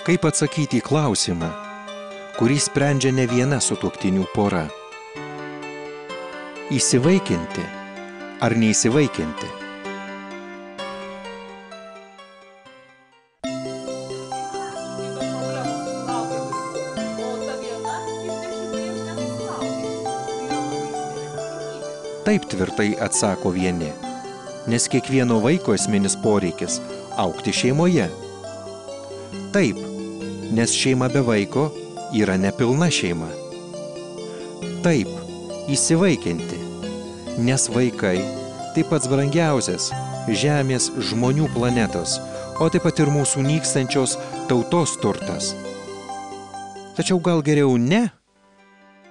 Kaip atsakyti į klausimą, kurį sprendžia ne viena sutuoktinių pora? Įsivaikinti ar neįsivaikinti? Taip tvirtai atsako vieni, nes kiekvieno vaiko esminis poreikis – augti šeimoje. Taip, nes šeima be vaiko yra nepilna šeima. Taip, įsivaikinti, nes vaikai tai pats brangiausias Žemės žmonių planetos, o taip pat ir mūsų nykstančios tautos turtas. Tačiau gal geriau ne?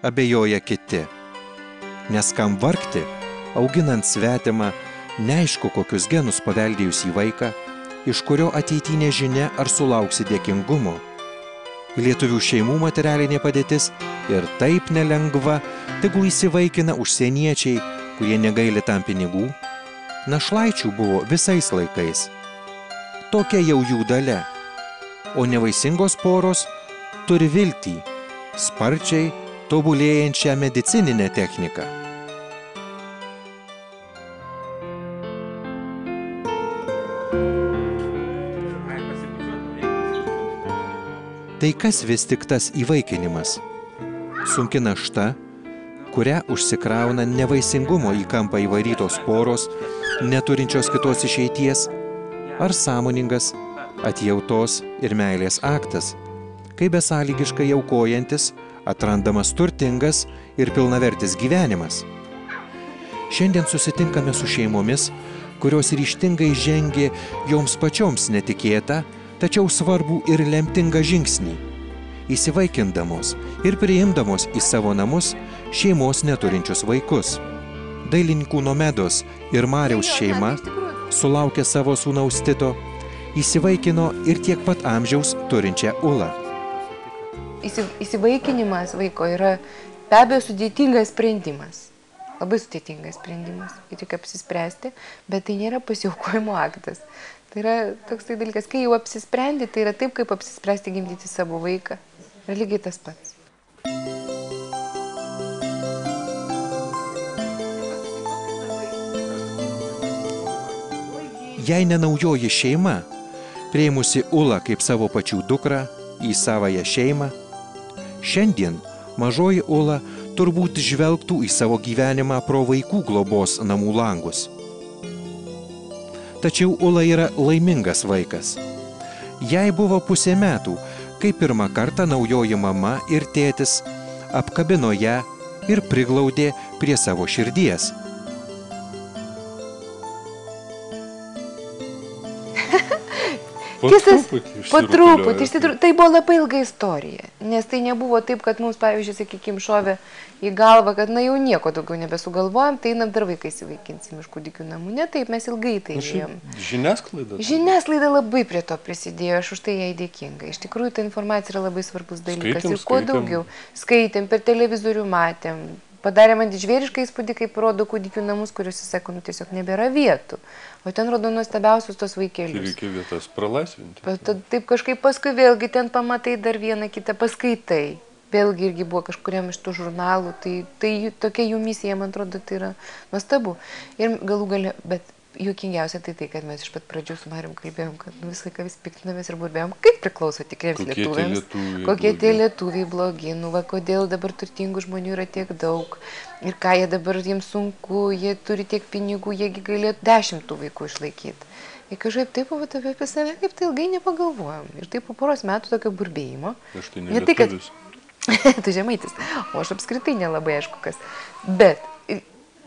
Abejoja kiti. Nes kam vargti, auginant svetimą, neaišku kokius genus paveldėjusį vaiką, iš kurio ateity nežinia ar sulauksi dėkingumo. Lietuvių šeimų materialinė padėtis ir taip nelengva, tegul įsivaikina užsieniečiai, kurie negaili tam pinigų. Našlaičių buvo visais laikais. Tokia jau jų dalia. O nevaisingos poros turi viltį, sparčiai tobulėjančią medicininę techniką. Tai kas vis tik tas įvaikinimas? Sunki našta, kurią užsikrauna nevaisingumo į kampą įvarytos poros, neturinčios kitos išeities, ar sąmoningas atjautos ir meilės aktas, kai besąlygiškai aukojantis atrandamas turtingas ir pilnavertis gyvenimas. Šiandien susitinkame su šeimomis, kurios ryžtingai žengė joms pačioms netikėtą, tačiau svarbų ir lemtingą žingsnį, įsivaikindamos ir priimdamos į savo namus šeimos neturinčius vaikus. Dailininkų Nomedos ir Mariaus šeima sulaukė savo sūnaus Tito, įsivaikino ir tiek pat amžiaus turinčią Ulą. Įsivaikinimas vaiko yra be abejo sudėtingas sprendimas. Labai sudėtingas sprendimas. Reikia apsispręsti, bet tai nėra pasiaukojimo aktas. Tai yra toks dalykas, kai jau apsisprendi, tai yra taip, kaip apsispręsti gimdyti savo vaiką. Yra lygiai tas pats. Jei ne naujoji šeima, prieimusi Ulą kaip savo pačių dukrą į savąją šeimą, šiandien mažoji Ula turbūt žvelgtų į savo gyvenimą pro vaikų globos namų langus. Tačiau Ula yra laimingas vaikas. Jai buvo 1,5 metų, kai pirmą kartą naujoji mama ir tėtis apkabino ją ir priglaudė prie savo širdies. Po truputį, tai buvo labai ilga istorija, nes tai nebuvo taip, kad mums, pavyzdžiui, sakykime, šovė į galvą, kad na jau nieko daugiau nebesugalvojam, tai einam dar vaikai įsivaikinsim iš kūdikių namų. Ne taip, mes ilgai tai žiūrėjom. Žiniasklaida? Žiniasklaida labai prie to prisidėjo, aš už tai jai dėkinga. Iš tikrųjų, ta informacija yra labai svarbus dalykas. Ir kuo daugiau skaitėm, per televizorių matėm. Padarė man žvėrišką įspūdį, kaip rodo kūdikių namus, kuriuose sako, nu tiesiog nebėra vietų. O ten rodo nuostabiausius tos vaikelius. Tai reikia vietas pralaisvinti. Taip kažkaip paskui vėlgi ten pamatai dar vieną kitą paskaitai. Vėlgi irgi buvo kažkuriam iš tų žurnalų. Tai tokia jų misija, man atrodo, tai yra nuostabu. Ir galų gale, bet juokingiausia tai, kad mes iš pat pradžių su Marium kalbėjom, kad visą laiką vis piktinamės ir burbėjom, kaip priklauso tikriems lietuviams. Kokie tie lietuviai blogi, nu va, kodėl dabar turtingų žmonių yra tiek daug. Ir ką jie dabar, jiems sunku, jie turi tiek pinigų, jiegi galėtų 10 tų vaikų išlaikyti. Ir kažkaip taip apie save, kaip tai ilgai nepagalvojom. Ir taip po poros metų tokio burbėjimo. Aš tai ne lietuvis. Tu žemaitis, o aš apskritai nelabai aišku kas. Bet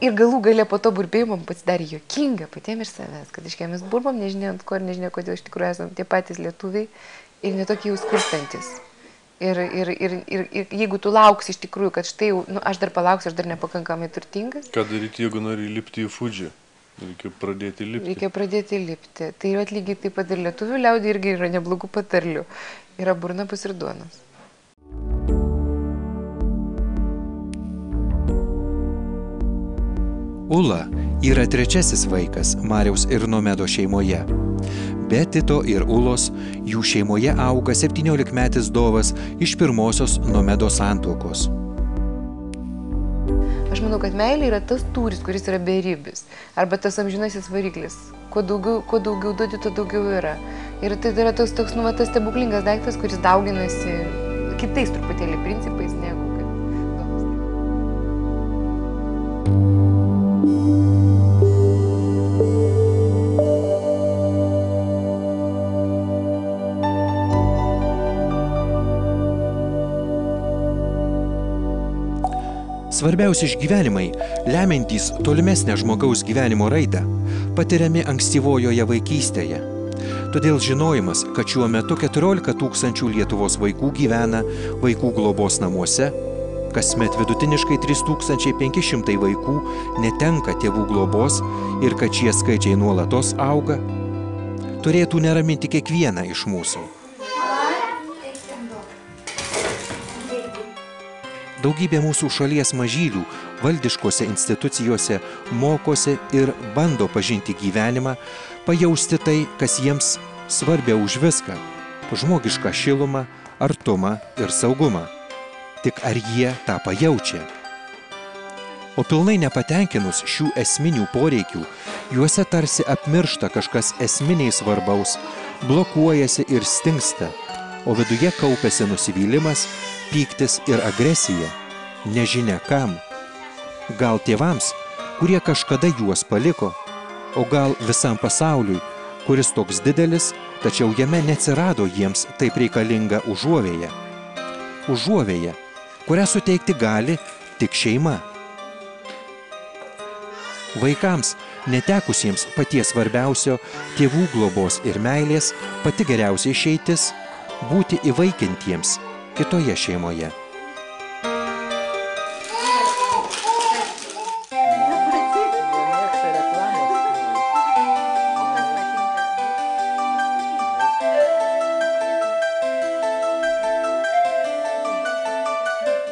ir galų gale po to burbėjimo pasidarė juokinga patiem iš savęs, kad iškia mes burbam, nežinia ant ko ir nežinia kodėl iš tikrųjų esam tie patys lietuviai ir netokie jau skurstantis. Ir jeigu tu lauksi iš tikrųjų, kad štai jau, nu, aš dar palauksiu, aš dar nepakankamai turtingas. Ką daryti, jeigu nori lipti į Fudžį? Reikia pradėti lipti. Reikia pradėti lipti. Tai lygiai taip pat ir lietuvių liaudį irgi yra neblogų patarlių. Yra burna pus ir duonos. Ula yra trečiasis vaikas Mariaus ir Nomedo šeimoje. Be Tito ir Ulos, jų šeimoje auga 17-metis Dovas iš pirmosios Nomedos santuokos. Aš manau, kad meilė yra tas tūris, kuris yra beribis. Arba tas amžinasis variklis. Kuo daugiau duodi, tuo daugiau yra. Ir tai yra toks tas stebuklingas daiktas, kuris dauginasi kitais truputėlį principais negu kad Domas. Svarbiausi išgyvenimai, lemiantys tolimesnę žmogaus gyvenimo raidą, patiriami ankstyvojoje vaikystėje. Todėl žinojimas, kad šiuo metu 14 000 Lietuvos vaikų gyvena vaikų globos namuose, kasmet vidutiniškai 3500 vaikų netenka tėvų globos ir kad šie skaičiai nuolatos auga, turėtų neraminti kiekvieną iš mūsų. Daugybė mūsų šalies mažylių valdiškose institucijose mokosi ir bando pažinti gyvenimą, pajausti tai, kas jiems svarbiau už viską – žmogišką šilumą, artumą ir saugumą. Tik ar jie tą pajaučia? O pilnai nepatenkinus šių esminių poreikių, juose tarsi apmiršta kažkas esminiai svarbaus, blokuojasi ir stingsta, o viduje kaupiasi nusivylimas, pyktis ir agresija, nežinia kam. Gal tėvams, kurie kažkada juos paliko, o gal visam pasauliui, kuris toks didelis, tačiau jame neatsirado jiems taip reikalinga užuovėja. Užuovėja, kurią suteikti gali tik šeima. Vaikams, netekusiems paties svarbiausio tėvų globos ir meilės, pati geriausia išeitis – būti įvaikintiems kitoje šeimoje.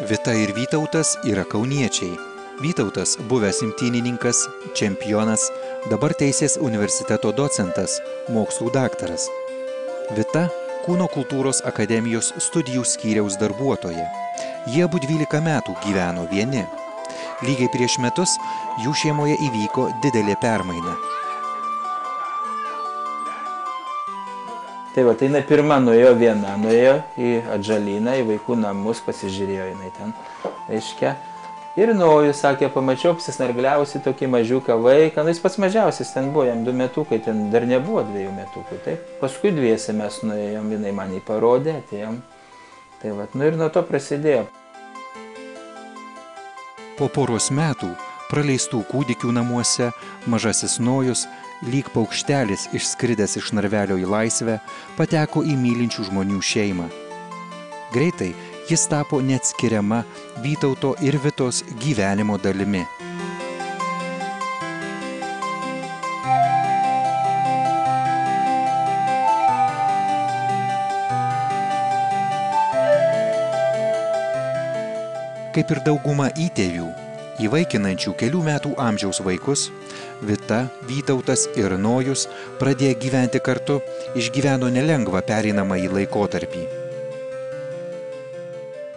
Vita ir Vytautas yra kauniečiai. Vytautas buvęs imtynininkas, čempionas, dabar Teisės universiteto docentas, mokslų daktaras. Vita – Kūno kultūros akademijos studijų skyriaus darbuotoja. Jie abu 12 metų gyveno vieni. Lygiai prieš metus jų šeimoje įvyko didelė permaina. Tai va, tai jinai pirma nuėjo viena, nuėjo į Atžalyną, į vaikų namus, pasižiūrėjo jinai ten, reiškia. Ir nuoju, sakė, pamačiau apsisnargliausi tokį mažiuką vaiką, jis pats mažiausias ten buvo, jam 2 metukai, ten dar nebuvo 2 metukų, taip. Paskui dviese mes nuėjom, jinai man jį parodė, atėjom. Tai va, ir nuo to prasidėjo. Po poros metų, praleistų kūdikių namuose, mažasis Nojus, lyg paukštelis išskridęs iš narvelio į laisvę, pateko į mylinčių žmonių šeimą. Greitai jis tapo neatskiriama Vytauto ir Vitos gyvenimo dalimi. Kaip ir dauguma įtėvių, įvaikinančių kelių metų amžiaus vaikus, Vita, Vytautas ir Nojus pradėję gyventi kartu, išgyveno nelengvą pereinamąjį laikotarpį.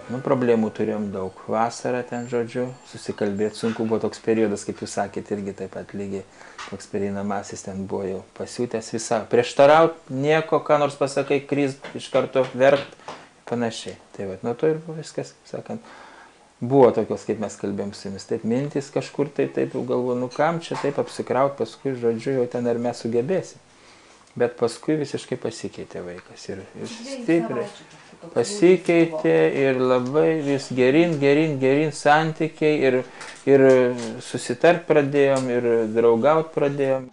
Problemų turėjom daug. Vasarą ten, žodžiu, susikalbėti sunku buvo toks periodas, kaip jūs sakėte, irgi taip pat lygiai toks pereinamasis ten buvo jau pasiūtęs visą. Prieštaraut, nieko, ką nors pasakai, kryst, iš karto verkt, panašiai. Tai va, nuo to ir buvo viskas, sakant. Buvo tokios, kaip mes kalbėjom su jumis, taip mintis kažkur, taip galvoju, nu kam čia taip apsikraut, paskui, žodžiu, jau ten ar mes sugebėsim. Bet paskui visiškai pasikeitė vaikas ir stipriai pasikeitė ir labai vis gerin santykiai ir susitart pradėjom ir draugaut pradėjom.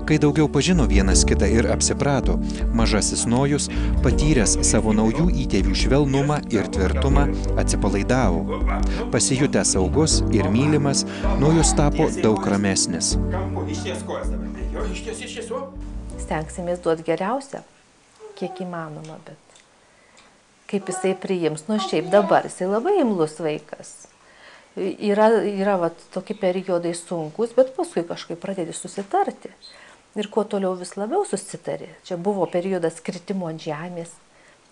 Kai daugiau pažino vienas kitą ir apsiprato, mažasis Nojus, patyręs savo naujų įtėvių švelnumą ir tvirtumą, atsipalaidavo. Pasijutęs saugus ir mylimas, Nojus tapo daug ramesnis. Stengsimės duoti geriausią, kiek įmanoma, bet kaip jisai priims, nu šiaip dabar jisai labai imlus vaikas. yra vat, tokie periodai sunkus, bet paskui kažkaip pradedi susitarti. Ir kuo toliau vis labiau susitari. Čia buvo periodas kritimo ant žemės,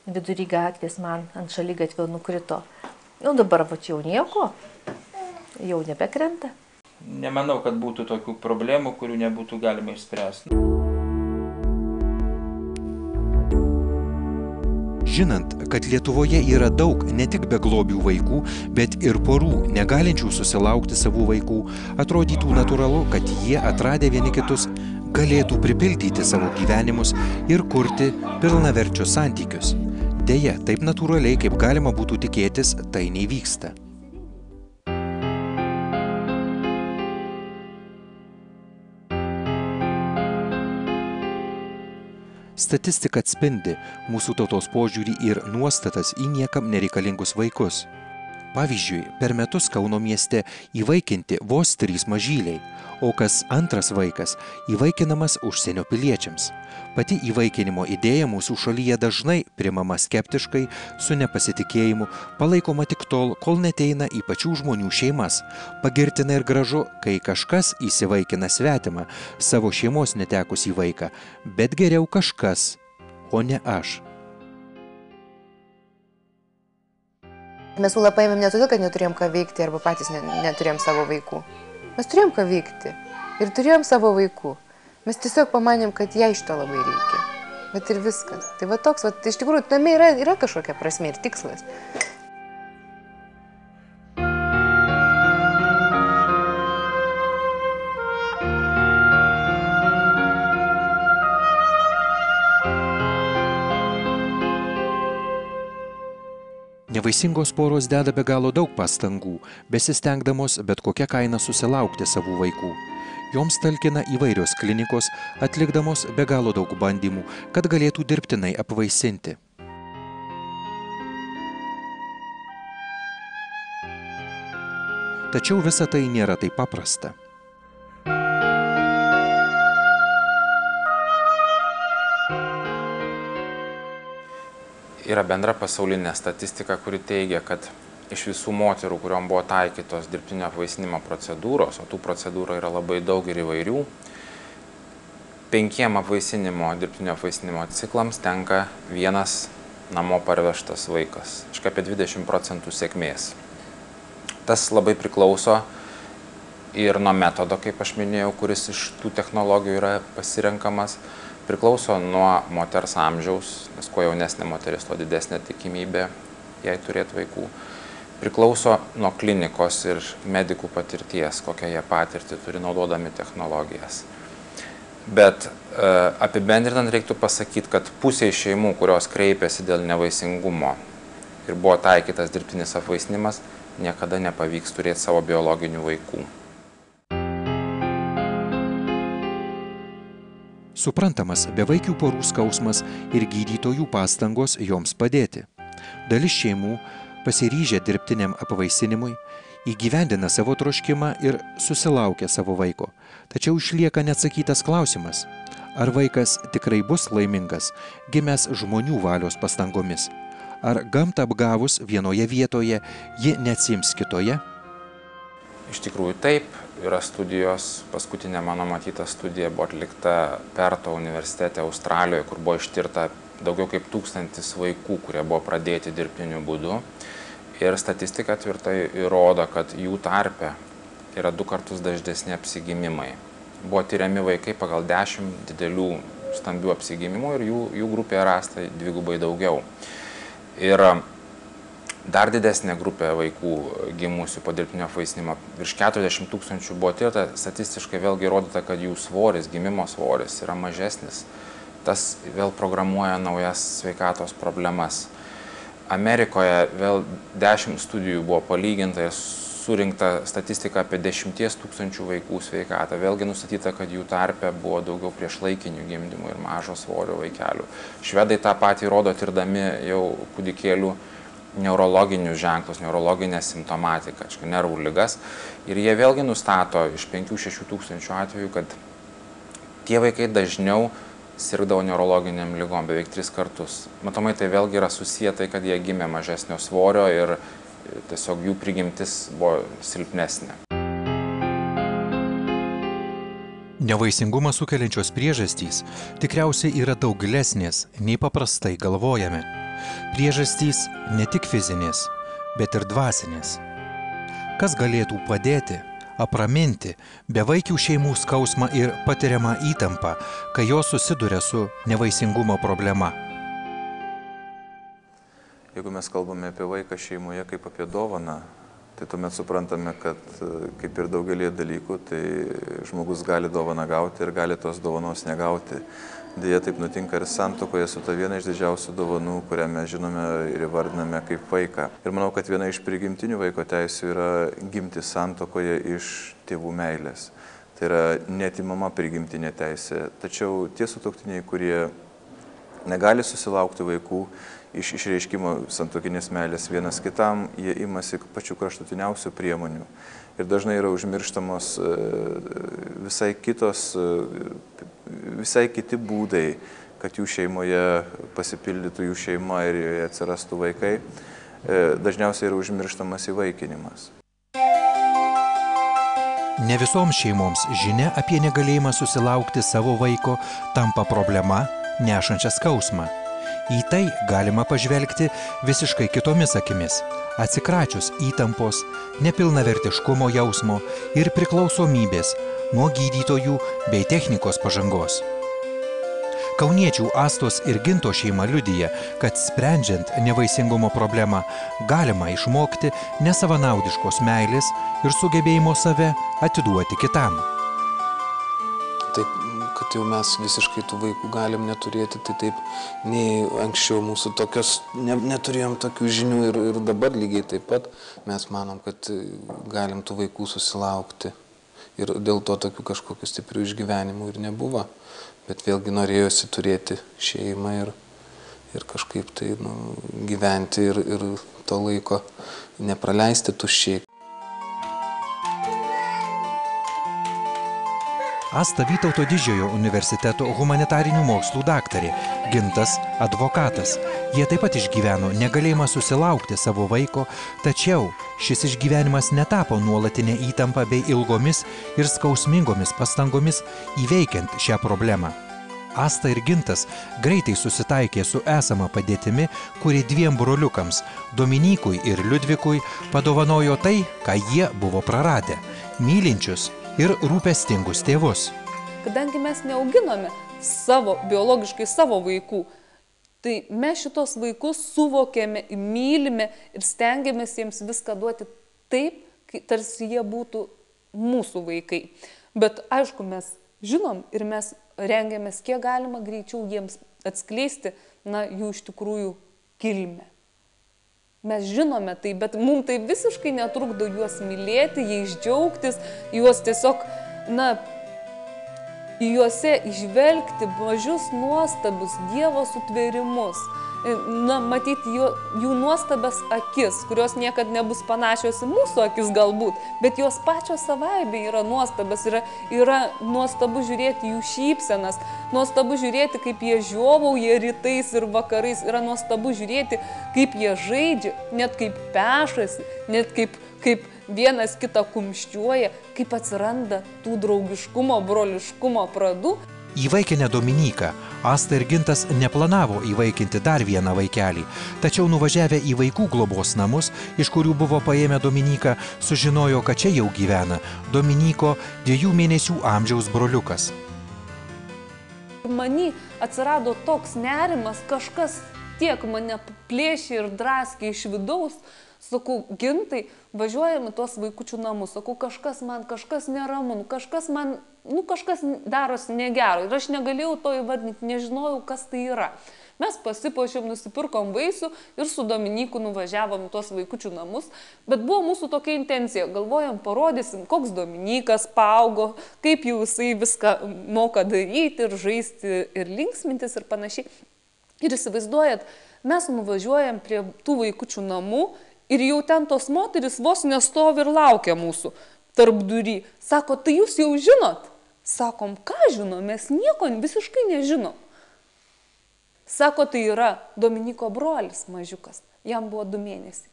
vidury gatvės man ant šaligatvio nukrito. Jau dabar va, jau nieko, jau nebekrenta. Nemanau, kad būtų tokių problemų, kurių nebūtų galima išspręsti. Žinant, kad Lietuvoje yra daug ne tik beglobių vaikų, bet ir porų, negalinčių susilaukti savų vaikų, atrodytų natūralu, kad jie atradę vieni kitus galėtų pripildyti savo gyvenimus ir kurti pilnaverčius santykius. Deja, taip natūraliai, kaip galima būtų tikėtis, tai neįvyksta. Statistika atspindi mūsų tautos požiūrį ir nuostatas į niekam nereikalingus vaikus. Pavyzdžiui, per metus Kauno mieste įvaikinti vos 3 mažyliai, o kas antras vaikas įvaikinamas užsienio piliečiams. Pati įvaikinimo idėja mūsų šalyje dažnai priimama skeptiškai, su nepasitikėjimu, palaikoma tik tol, kol neteina į pačių žmonių šeimas. Pagirtina ir gražu, kai kažkas įsivaikina svetimą, savo šeimos netekusį vaiką, bet geriau kažkas, o ne aš. Mes Ūlą paėmėm ne todėl, kad neturėjom ką veikti arba patys neturėjom savo vaikų. Mes turėjom ką veikti ir turėjom savo vaikų. Mes tiesiog pamanėm, kad jai šito labai reikia. Bet ir viskas. Tai va toks, va, iš tikrųjų, tame yra kažkokia prasmė ir tikslas. Nevaisingos poros deda be galo daug pastangų, besistengdamos bet kokią kainą susilaukti savų vaikų. Joms talkina įvairios klinikos, atlikdamos be galo daug bandymų, kad galėtų dirbtinai apvaisinti. Tačiau visa tai nėra taip paprasta. Yra bendra pasaulinė statistika, kuri teigia, kad iš visų moterų, kuriuom buvo taikytos dirbtinio apvaisinimo procedūros, o tų procedūrų yra labai daug ir įvairių, 5 dirbtinio apvaisinimo ciklams tenka 1 namo parvežtas vaikas, apie 20% sėkmės. Tas labai priklauso ir nuo metodo, kaip aš minėjau, kuris iš tų technologijų yra pasirenkamas, priklauso nuo moters amžiaus, nes kuo jaunesnė moteris, tuo didesnė tikimybė jai turėti vaikų. Priklauso nuo klinikos ir medikų patirties, kokią jie patirtį turi naudodami technologijas. Bet apibendrinant reiktų pasakyti, kad pusė šeimų, kurios kreipėsi dėl nevaisingumo ir buvo taikytas dirbtinis apvaisinimas, niekada nepavyks turėti savo biologinių vaikų. Suprantamas bevaikių porų skausmas ir gydytojų pastangos joms padėti. Dalis šeimų pasiryžę dirbtiniam apvaisinimui, įgyvendina savo troškimą ir susilaukia savo vaiko. Tačiau išlieka neatsakytas klausimas, ar vaikas tikrai bus laimingas, gimęs žmonių valios pastangomis. Ar gamtą apgavus vienoje vietoje, ji neatsiims kitoje? Iš tikrųjų taip, yra studijos, paskutinė mano matyta studija buvo atlikta Perto universitete Australijoje, kur buvo ištirta daugiau kaip 1000 vaikų, kurie buvo pradėti dirbtiniu būdu. Ir statistika tvirtai įrodo, kad jų tarpe yra 2 kartus dažnesni apsigimimai. Buvo tyriami vaikai pagal 10 didelių stambių apsigimimų ir jų grupėje rasta 2 daugiau. Ir dar didesnė grupė vaikų gimusių po dirbtinio apvaisinimo, virš 40 000 buvo tirta, statistiškai vėlgi įrodyta, kad jų svoris, gimimo svoris yra mažesnis. Tas vėl programuoja naujas sveikatos problemas. Amerikoje vėl 10 studijų buvo palyginta ir surinkta statistika apie 10 000 vaikų sveikatą. Vėlgi nustatyta, kad jų tarpe buvo daugiau priešlaikinių gimdymų ir mažo svorio vaikelių. Švedai tą patį rodo tirdami jau kūdikėlių neurologinius ženklus, neurologinę simptomatiką, nervų ligas. Ir jie vėlgi nustato iš 5-6 tūkstančių atvejų, kad tie vaikai dažniau sirgdavo neurologiniam ligom beveik 3 kartus. Matomai tai vėlgi yra susiję tai, kad jie gimė mažesnio svorio ir tiesiog jų prigimtis buvo silpnesnė. Nevaisingumą sukeliančios priežastys tikriausiai yra daug gilesnės, nei paprastai galvojame. Priežastys ne tik fizinės, bet ir dvasinės. Kas galėtų padėti, apraminti bevaikių šeimų skausmą ir patiriamą įtampą, kai jos susiduria su nevaisingumo problema? Jeigu mes kalbame apie vaiką šeimoje kaip apie dovaną, tai tuomet suprantame, kad kaip ir daugelį dalykų, tai žmogus gali dovaną gauti ir gali tos dovanos negauti. Deja, taip nutinka ir santuokoje su ta viena iš didžiausių dovanų, kurią mes žinome ir įvardiname kaip vaiką. Ir manau, kad viena iš prigimtinių vaiko teisių yra gimti santuokoje iš tėvų meilės. Tai yra neatimama prigimtinė teisė. Tačiau tie sutuoktiniai, kurie negali susilaukti vaikų iš išreiškimo santuokinės meilės vienas kitam, jie imasi pačių kraštutiniausių priemonių. Ir dažnai yra užmirštamos visai kiti būdai, kad jų šeimoje pasipildytų jų šeima ir joje atsirastų vaikai. Dažniausiai yra užmirštamas įvaikinimas. Ne visoms šeimoms žinia apie negalėjimą susilaukti savo vaiko tampa problema, nešančia skausmą. Į tai galima pažvelgti visiškai kitomis akimis, atsikračius įtampos, nepilnavertiškumo jausmo ir priklausomybės nuo gydytojų bei technikos pažangos. Kauniečių Astos ir Ginto šeima liudija, kad sprendžiant nevaisingumo problemą galima išmokti nesavanaudiškos meilės ir sugebėjimo save atiduoti kitam. Taip, kad jau mes visiškai tų vaikų galim neturėti, tai taip, nei anksčiau mūsų tokios, neturėjom tokių žinių ir dabar lygiai taip pat mes manom, kad galim tų vaikų susilaukti. Ir dėl to tokių kažkokių stiprių išgyvenimų ir nebuvo. Bet vėlgi norėjosi turėti šeimą ir kažkaip tai gyventi ir to laiko nepraleisti tuščiai. Asta Vytauto Didžiojo universiteto humanitarinių mokslų daktarė, Gintas advokatas. Jie taip pat išgyveno negalėjimą susilaukti savo vaiko, tačiau šis išgyvenimas netapo nuolatinė įtampa bei ilgomis ir skausmingomis pastangomis įveikiant šią problemą. Asta ir Gintas greitai susitaikė su esama padėtimi, kuri dviem broliukams, Dominykui ir Liudvikui, padovanojo tai, ką jie buvo praradę – mylinčius ir rūpestingus tėvus. Kadangi mes neauginome biologiškai savo vaikų, tai mes šitos vaikus suvokėme, mylime ir stengiamės jiems viską duoti taip, tarsi jie būtų mūsų vaikai. Bet aišku, mes žinom ir mes rengiamės kiek galima greičiau jiems atskleisti, jų iš tikrųjų kilmę. Mes žinome tai, bet mums tai visiškai netrukdo juos mylėti, jais džiaugtis, juos tiesiog, juose išvelgti mažus nuostabius Dievo sutvėrimus. Matyti jų nuostabes akis, kurios niekad nebus panašios į mūsų akis galbūt, bet jos pačios savaime yra nuostabas, yra nuostabu žiūrėti jų šypsenas, nuostabu žiūrėti, kaip jie žiovauja rytais ir vakarais, yra nuostabu žiūrėti, kaip jie žaidžia, net kaip pešasi, net kaip vienas kitą kumščiuoja, kaip atsiranda tų draugiškumo, broliškumo pradų. Įvaikinę Dominyką, Asta ir Gintas neplanavo įvaikinti dar vieną vaikelį, tačiau nuvažiavę į vaikų globos namus, iš kurių buvo paėmę Dominyką, sužinojo, kad čia jau gyvena Dominyko 2 mėnesių amžiaus broliukas. Many atsirado toks nerimas, kažkas tiek mane plėšė ir draskė iš vidaus. Sakau, Gintai, važiuojame tuos vaikučių namus, sakau, kažkas neramu, kažkas darosi negero ir aš negalėjau to įvardinti, nežinojau, kas tai yra. Mes pasipuošėm, nusipirkom vaisių ir su Dominyku nuvažiavom tuos vaikučių namus, bet buvo mūsų tokia intencija, galvojom, parodysim, koks Dominykas paaugo, kaip jau jisai viską moka daryti ir žaisti ir linksmintis ir panašiai. Ir įsivaizduojat, mes nuvažiuojam prie tų vaikučių namų, ir jau ten tos moteris vos nestovi ir laukia mūsų tarp durį. Sako, tai jūs jau žinot? Sakom, ką žinom, mes nieko visiškai nežinom. Sako, tai yra Dominyko brolis mažiukas, jam buvo 2 mėnesiai.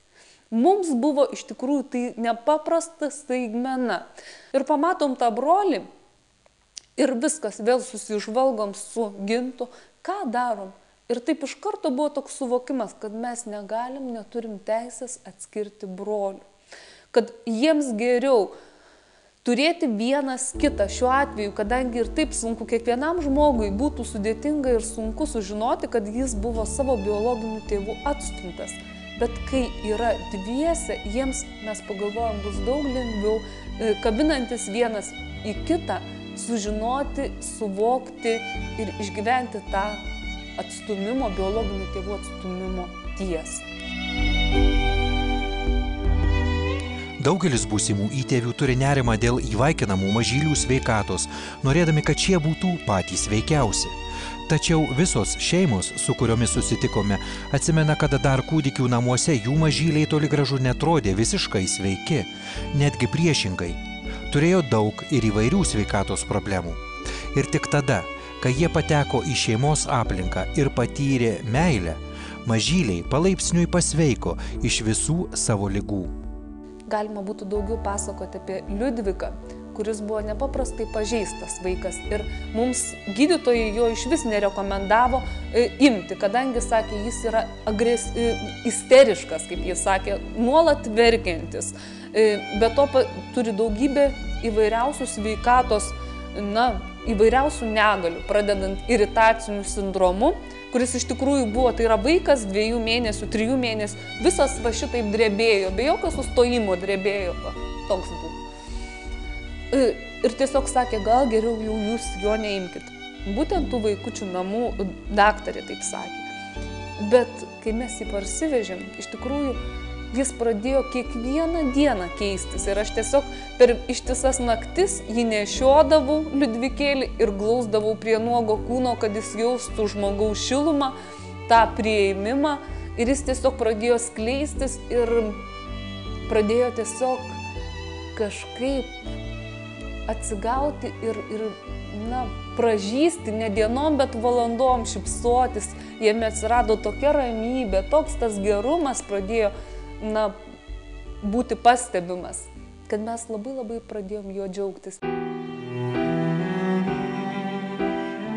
Mums buvo iš tikrųjų tai nepaprasta staigmena. Ir pamatom tą brolį ir viskas, vėl susižvalgom su Gintu, ką darom. Ir taip iš karto buvo toks suvokimas, kad mes negalim, neturim teisės atskirti brolių. Kad jiems geriau turėti vienas kitą šiuo atveju, kadangi ir taip sunku, kiekvienam žmogui būtų sudėtinga ir sunku sužinoti, kad jis buvo savo biologinių tėvų atstumtas. Bet kai yra dviese, jiems, mes pagalvojam, bus daug lengviau, kabinantis vienas į kitą, sužinoti, suvokti ir išgyventi tą atstūmimo, biologinių tėvų atstūmimo tiesą. Daugelis būsimų įtėvių turi nerimą dėl įvaikinamų mažylių sveikatos, norėdami, kad šie būtų patys sveikiausi. Tačiau visos šeimos, su kuriomis susitikome, atsimena, kad dar kūdikių namuose jų mažyliai toli gražu netrodė visiškai sveiki, netgi priešingai. Turėjo daug ir įvairių sveikatos problemų. Ir tik tada, kai jie pateko į šeimos aplinką ir patyrė meilę, mažyliai palaipsniui pasveiko iš visų savo ligų. Galima būtų daugiau pasakoti apie Liudviką, kuris buvo nepaprastai pažeistas vaikas ir mums gydytojai jo iš vis nerekomendavo imti, kadangi, sakė, jis yra isteriškas, kaip jis sakė, nuolat verkiantis. Be to turi daugybę įvairiausių sveikatos, įvairiausių negalių, pradedant iritaciniu sindromu, kuris iš tikrųjų buvo, tai yra vaikas 2 mėnesių, 3 mėnesių, visas va šitaip drebėjo, be jokio sustojimo drebėjo, toks buvo. Ir tiesiog sakė, gal geriau jau jūs jo neimkit. Būtent tų vaikučių namų daktarė taip sakė. Bet kai mes jį parsivežėm, iš tikrųjų jis pradėjo kiekvieną dieną keistis ir aš tiesiog per ištisas naktis jį nešiodavau Liudvikėlį ir glausdavau prie nuogo kūno, kad jis jaustų žmogaus šilumą, tą prieimimą ir jis tiesiog pradėjo skleistis ir pradėjo tiesiog kažkaip atsigauti ir pražysti ne dienom, bet valandom šypsotis, jame atsirado tokia ramybė, toks tas gerumas pradėjo būti pastebimas, kad mes labai pradėjom juo džiaugtis.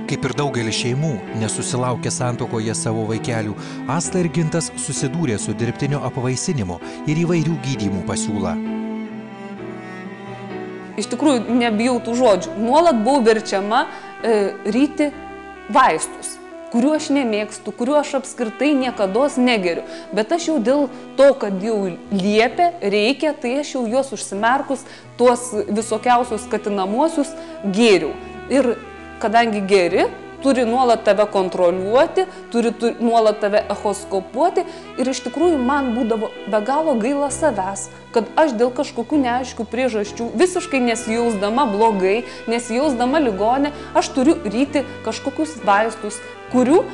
Kaip ir daugelis šeimų, nesusilaukė santuokoje savo vaikelių, Asta ir Gintas susidūrė su dirbtinio apvaisinimo ir įvairių gydymų pasiūla. Iš tikrųjų, nebijau tų žodžių. Nuolat buvau verčiama ryti vaistus, kuriuo aš nemėgstu, kuriuo aš apskritai niekados negeriu. Bet aš jau dėl to, kad jau liepia, reikia, tai aš jau juos užsimerkus, tuos visokiausius skatinamuosius gėriau. Ir kadangi geri, turi nuolat tave kontroliuoti, turi nuolat tave echoskopuoti ir iš tikrųjų man būdavo be galo gaila savęs, kad aš dėl kažkokių neaiškių priežasčių, visiškai nesijausdama blogai, nesijausdama ligonė, aš turiu ryti kažkokius vaistus, kurių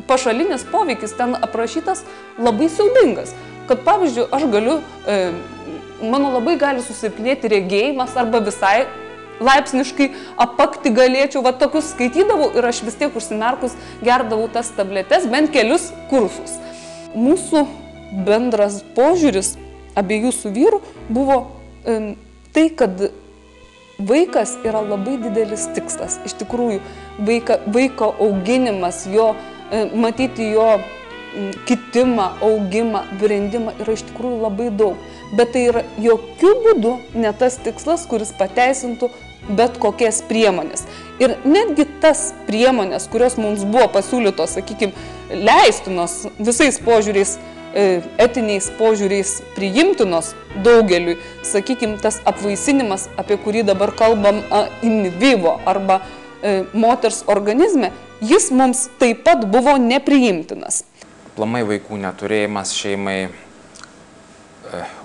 pašalinis poveikis ten aprašytas labai siaubingas. Kad pavyzdžiui, aš galiu, mano labai gali susilpnėti regėjimas arba visai laipsniškai apakti galėčiau, va tokius skaitydavau ir aš vis tiek užsimerkus gerdavau tas tabletes, bent kelius kursus. Mūsų bendras požiūris abiejų su vyru buvo tai, kad vaikas yra labai didelis tikslas. Iš tikrųjų, vaiko auginimas, matyti jo kitimą, augimą, brendimą yra iš tikrųjų labai daug. Bet tai yra jokių būdų ne tas tikslas, kuris pateisintų bet kokias priemonės. Ir netgi tas priemonės, kurios mums buvo pasiūlytos, sakykime, leistinos visais požiūriais, etiniais požiūriais priimtinos daugeliui, sakykime, tas apvaisinimas, apie kurį dabar kalbam in vivo arba moters organizme, jis mums taip pat buvo nepriimtinas. Aplamai vaikų neturėjimas šeimai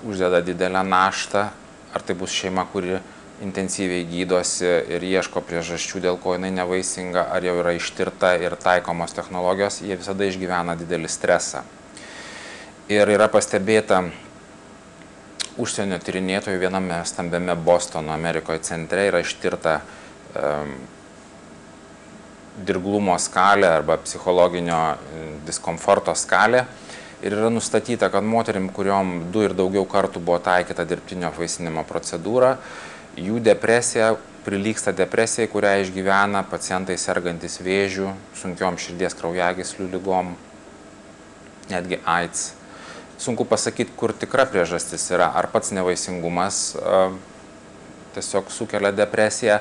uždeda didelę naštą, ar tai bus šeima, kuri intensyviai gydosi ir ieško priežasčių, dėl ko jinai nevaisinga, ar jau yra ištirta ir taikomos technologijos, jie visada išgyvena didelį stresą. Ir yra pastebėta užsienio tyrinėtojų viename stambiame Bostono, Amerikoje centre yra ištirta dirglumo skalė arba psichologinio diskomforto skalė, Ir yra nustatyta, kad moterim, kuriuom 2 ir daugiau kartų buvo taikyta dirbtinio apvaisinimo procedūra, jų depresija prilygsta depresijai, kurią išgyvena pacientai sergantis vėžių, sunkiom širdies kraujagyslių ligom, netgi AIDS. Sunku pasakyti, kur tikra priežastis yra, ar pats nevaisingumas tiesiog sukelia depresiją,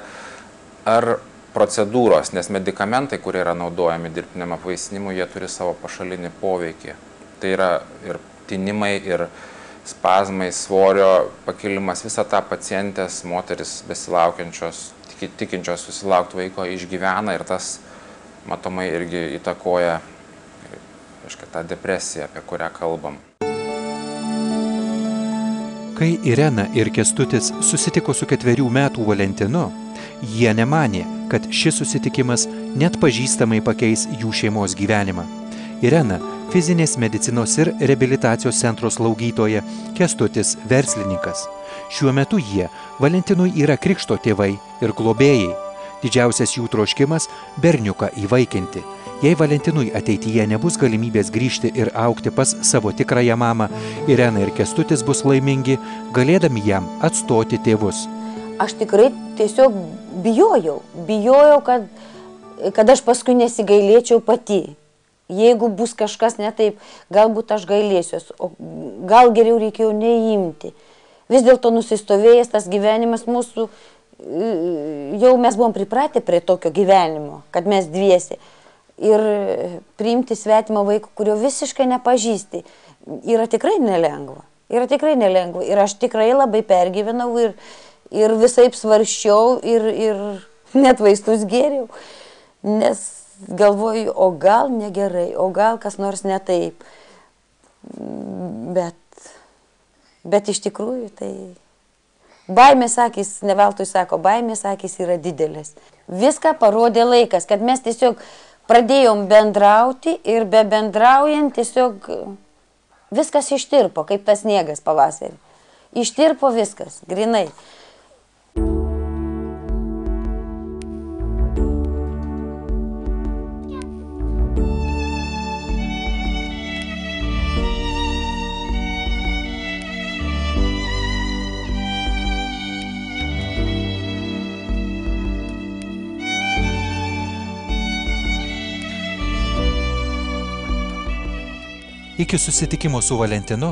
ar procedūros, nes medikamentai, kurie yra naudojami dirbtiniam apvaisinimui, jie turi savo pašalinį poveikį. Tai yra ir tinimai, ir spazmai, svorio pakilimas, visą tą pacientės, moteris besilaukiančios, tikinčios susilaukti vaiko išgyvena ir tas matomai irgi įtakoja tą depresiją, apie kurią kalbam. Kai Irena ir Kęstutis susitiko su 4 metų Valentinu, jie nemanė, kad šis susitikimas net pažįstamai pakeis jų šeimos gyvenimą. Irena – fizinės medicinos ir reabilitacijos centro slaugytoja, Kęstutis – verslininkas. Šiuo metu jie Valentinui yra krikšto tėvai ir globėjai. Didžiausias jų troškimas – berniuką įvaikinti. Jei Valentinui ateityje nebus galimybės grįžti ir augti pas savo tikrąją mamą, Irena ir Kęstutis bus laimingi, galėdami jam atstoti tėvus. Aš tikrai tiesiog bijojau, kad aš paskui nesigailėčiau pati. Jeigu bus kažkas ne taip, galbūt aš gailėsiuos, o gal geriau reikėjo neimti. Vis dėlto nusistovėjęs tas gyvenimas mūsų, jau mes buvom pripratę prie tokio gyvenimo, kad mes dviesi. Ir priimti svetimą vaiką, kurio visiškai nepažįsti, yra tikrai nelengva. Ir aš tikrai labai pergyvenau ir visaip svarsčiau ir net vaistus gėriau. Nes galvoju, o gal negerai, o gal kas nors ne taip. Bet iš tikrųjų tai baimės akys, ne veltui sako, baimės akys yra didelės. Viską parodė laikas, kad mes tiesiog pradėjom bendrauti ir be bendraujant tiesiog viskas ištirpo, kaip tas sniegas pavasarį. Ištirpo viskas, grinai. Iki susitikimo su Valentinu,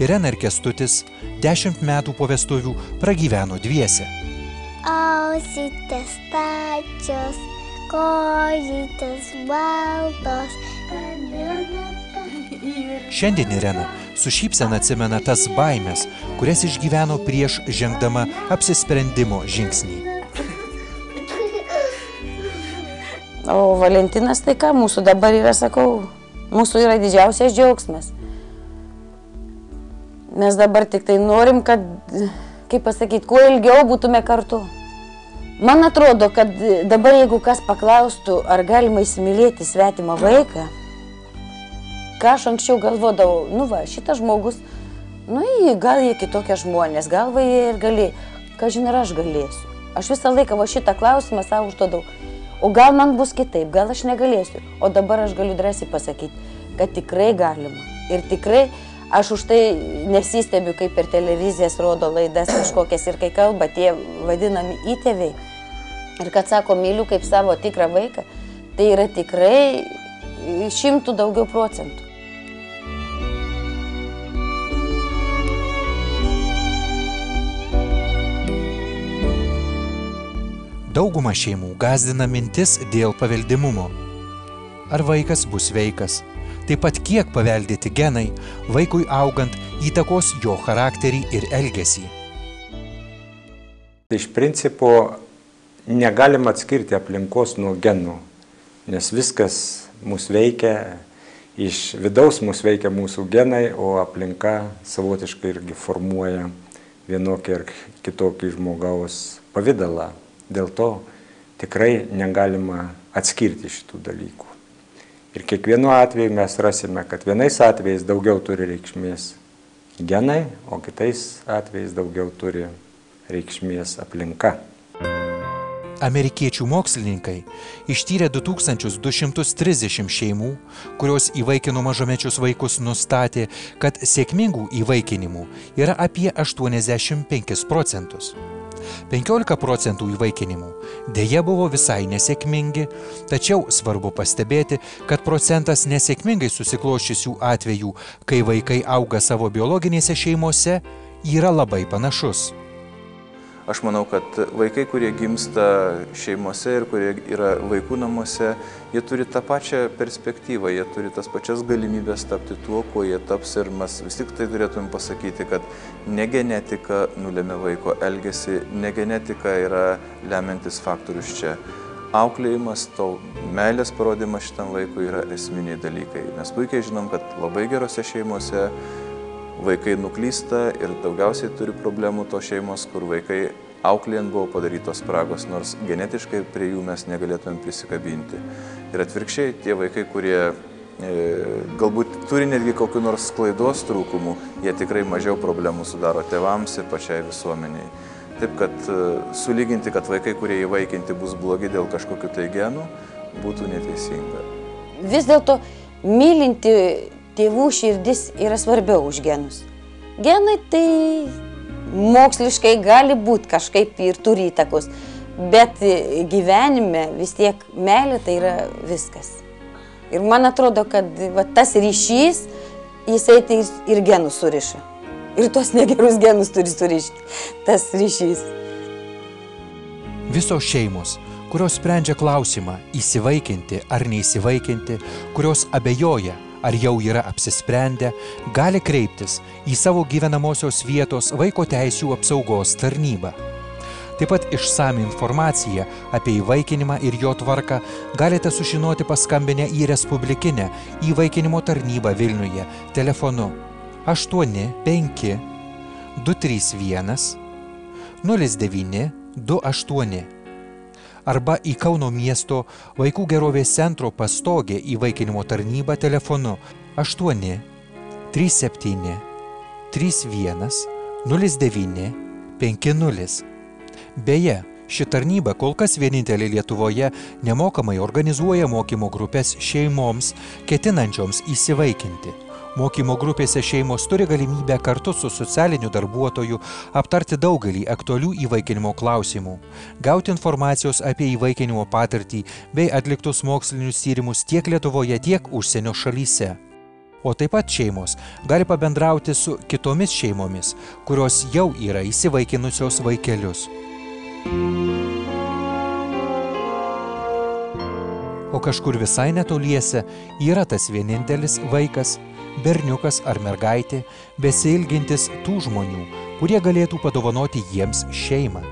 Irena ir Kęstutis 10 metų po vestuvių pragyveno dviese. Ausytės stačios, kojytės baltos. Šiandien Irena su šypsena atsimena tas baimės, kurias išgyveno prieš žengdama apsisprendimo žingsnį. O Valentinas tai ką mūsų dabar yra, sakau, mūsų yra didžiausias džiaugsmas. Mes dabar tik tai norim, kad, kaip pasakyti, kuo ilgiau būtume kartu. Man atrodo, kad dabar jeigu kas paklaustų, ar galima įsimylėti svetimą vaiką, ką aš anksčiau galvodavau, šitas žmogus, gal jie kitokie žmonės, gal jie ir gali, ką žinai, aš galėsiu. Aš visą laiką šitą klausimą savo užduodau. O gal man bus kitaip, gal aš negalėsiu. O dabar aš galiu drąsiai pasakyti, kad tikrai galima. Ir tikrai aš už tai nesistebiu, kaip per televizijas rodo laidas kažkokias ir kai kalba tie vadinami įtėviai. Ir kad sako, myliu kaip savo tikrą vaiką, tai yra tikrai 100 daugiau procentų. Dauguma šeimų gąsdina mintis dėl paveldimumo. Ar vaikas bus sveikas? Taip pat kiek paveldėti genai vaikui augant įtakos jo charakterį ir elgesį. Iš principo negalima atskirti aplinkos nuo genų, nes viskas mūsų veikia, iš vidaus mūsų veikia mūsų genai, o aplinka savotiškai irgi formuoja vienokį ar kitokį žmogaus pavidalą. Dėl to tikrai negalima atskirti šitų dalykų. Ir kiekvienu atveju mes rasime, kad vienais atvejais daugiau turi reikšmės genai, o kitais atvejais daugiau turi reikšmės aplinka. Amerikiečių mokslininkai ištyrė 2230 šeimų, kurios įvaikino mažamečius vaikus, nustatė, kad sėkmingų įvaikinimų yra apie 85%. 15% įvaikinimų dėja buvo visai nesėkmingi, tačiau svarbu pastebėti, kad procentas nesėkmingai susikloščiusių atvejų, kai vaikai auga savo biologinėse šeimose, yra labai panašus. Aš manau, kad vaikai, kurie gimsta šeimose ir kurie yra vaikų namuose, jie turi tą pačią perspektyvą, jie turi tas pačias galimybės tapti tuo, kuo jie taps, ir mes vis tik tai turėtume pasakyti, kad ne genetika nulėmė vaiko elgesį, ne genetika yra lemiantis faktorius čia. Auklėjimas, to meilės parodimas šitam vaikui yra esminiai dalykai. Mes puikiai žinom, kad labai gerose šeimose vaikai nuklysta ir daugiausiai turi problemų tos šeimos, kur vaikai auklėjant buvo padarytos spragos, nors genetiškai prie jų mes negalėtumėm prisikabinti. Ir atvirkščiai, tie vaikai, kurie galbūt turi netgi kokių nors klaidos trūkumų, jie tikrai mažiau problemų sudaro tėvams ir pačiai visuomeniai. Taip, kad sulyginti, kad vaikai, kurie įvaikinti, bus blogi dėl kažkokių tai genų, būtų neteisinga. Vis dėlto mylinti tėvų širdis yra svarbiau už genus. Genai tai moksliškai gali būti kažkaip ir turi įtakos, bet gyvenime vis tiek meilė tai yra viskas. Ir man atrodo, kad tas ryšys, jisai tai ir genus suriša. Ir tuos negerus genus turi surišti, tas ryšys. Visos šeimos, kurios sprendžia klausimą įsivaikinti ar neįsivaikinti, kurios abejoja, ar jau yra apsisprendę, gali kreiptis į savo gyvenamosios vietos vaiko teisių apsaugos tarnybą. Taip pat išsami informaciją apie įvaikinimą ir jo tvarką galite sužinoti paskambinę į Respublikinę įvaikinimo tarnybą Vilniuje telefonu 85 231 09 28 arba į Kauno miesto Vaikų gerovės centro pastogę įvaikinimo tarnybą telefonu 8 37 31 09 50. Beje, ši tarnyba kol kas vienintelė Lietuvoje nemokamai organizuoja mokymo grupės šeimoms, ketinančioms įsivaikinti. Mokymo grupėse šeimos turi galimybę kartu su socialiniu darbuotoju aptarti daugelį aktualių įvaikinimo klausimų, gauti informacijos apie įvaikinimo patirtį bei atliktus mokslinius tyrimus tiek Lietuvoje, tiek užsienio šalyse. O taip pat šeimos gali pabendrauti su kitomis šeimomis, kurios jau yra įsivaikinusios vaikelius. O kažkur visai netoliese yra tas vienintelis vaikas, berniukas ar mergaitė, besiilgintis tų žmonių, kurie galėtų padovanoti jiems šeimą.